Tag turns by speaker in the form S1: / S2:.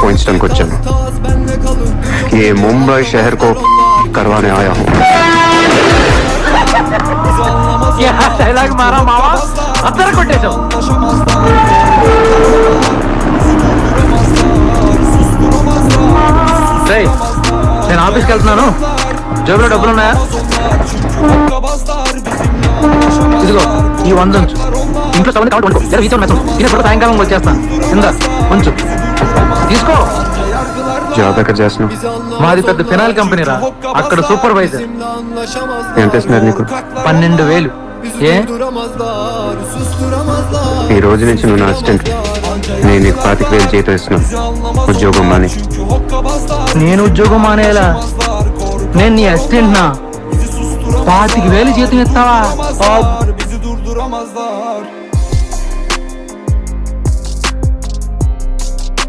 S1: పోయించడానికి వచ్చాను. ये मुंबई शहर को करवाने आया हूँ.
S2: డైలాగ్ మారా మావా అద్దరు కొట్టేశావు. నేను ఆఫీస్కి వెళ్తున్నాను, జేబులో డబ్బులు ఉన్నాయా? ఇదిగో ఈ 100 ఉంచు. ఇంట్లో సవని కాబట్టి వండుకో. రీచ్ నేను సాయంకాలం వచ్చేస్తాను. ఇందా ఉంచు, తీసుకో.
S1: జాబ్ ఎక్కడ చేస్తున్నావు?
S2: మాది పెద్ద ఫినాయిల్ కంపెనీ రా, అక్కడ సూపర్వైజర్.
S1: ఎంత ఇస్తున్నారు నీకు?
S2: 12,000. ఏ
S1: ఈ రోజు నుంచి నువ్వు నా అసిస్టెంట్. నేను నీకు 25,000 జీతం ఇస్తున్నాను. ఉద్యోగం మాని.
S2: నేను ఉద్యోగం మానేలా? నేను నీ అసిస్టెంట్ నా? 25,000 జీతం ఇస్తావా?